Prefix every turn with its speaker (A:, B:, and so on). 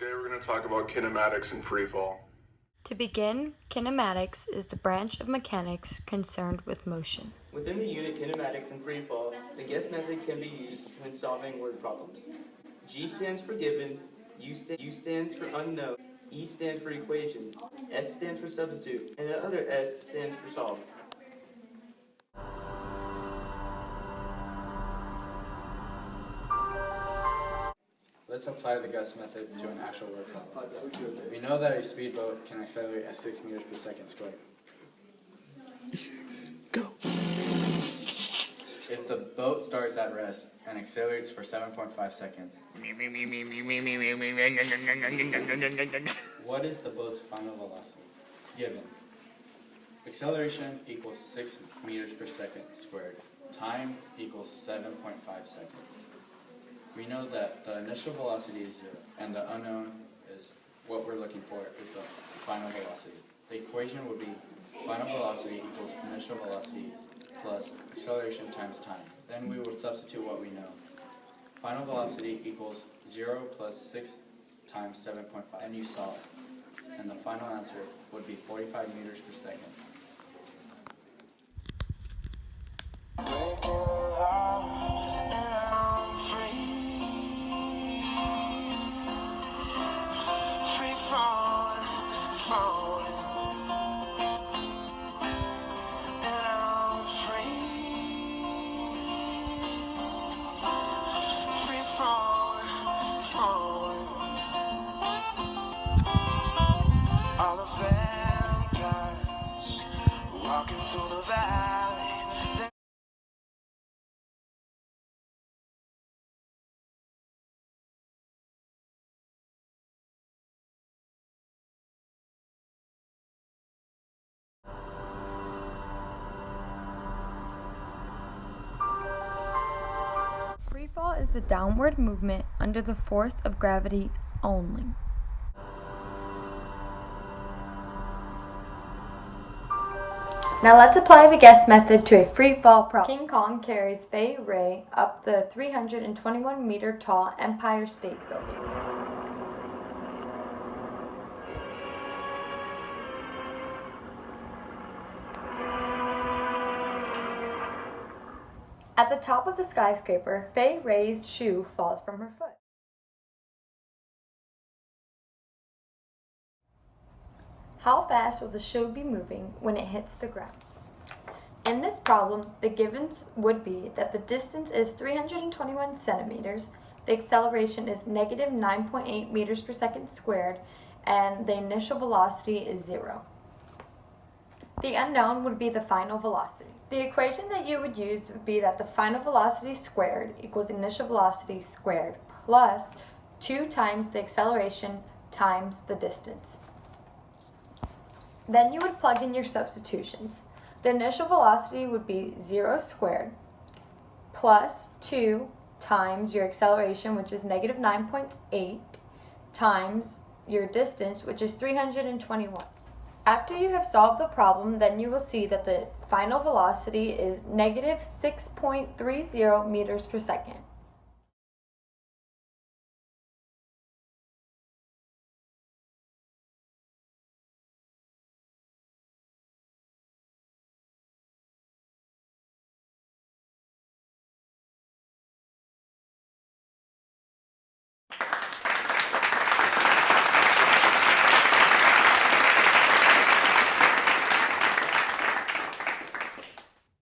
A: Today we're going to talk about kinematics and freefall.
B: To begin, kinematics is the branch of mechanics concerned with motion.
C: Within the unit kinematics and freefall, the guess method can be used when solving word problems. G stands for given, U stands for unknown, E stands for equation, S stands for substitute, and the other S stands for solve.
D: Let's apply the guess method to an actual word problem. We know that a speedboat can accelerate at 6 meters per second squared.
E: Go.
D: If the boat starts at rest and accelerates for 7.5 seconds, what is the boat's final velocity? Given. Acceleration equals 6 meters per second squared. Time equals 7.5 seconds. We know that the initial velocity is 0, and the unknown is what we're looking for is the final velocity. The equation would be final velocity equals initial velocity plus acceleration times time. Then we will substitute what we know. Final velocity equals 0 plus 6 times 7.5, and you solve. And the final answer would be 45 meters per second.
F: All the vampires walking through the valley.
B: Freefall is the downward movement under the force of gravity only. Now let's apply the guess method to a free fall problem. King Kong carries Fay Wray up the 321 meter tall Empire State Building. At the top of the skyscraper, Fay Wray's shoe falls from her foot. How fast will the shoe be moving when it hits the ground? In this problem, the givens would be that the distance is 321 centimeters, the acceleration is negative 9.8 meters per second squared, and the initial velocity is 0. The unknown would be the final velocity. The equation that you would use would be that the final velocity squared equals initial velocity squared plus 2 times the acceleration times the distance. Then you would plug in your substitutions. The initial velocity would be 0 squared plus 2 times your acceleration, which is negative 9.8, times your distance, which is 321. After you have solved the problem, then you will see that the final velocity is negative 6.30 meters per second.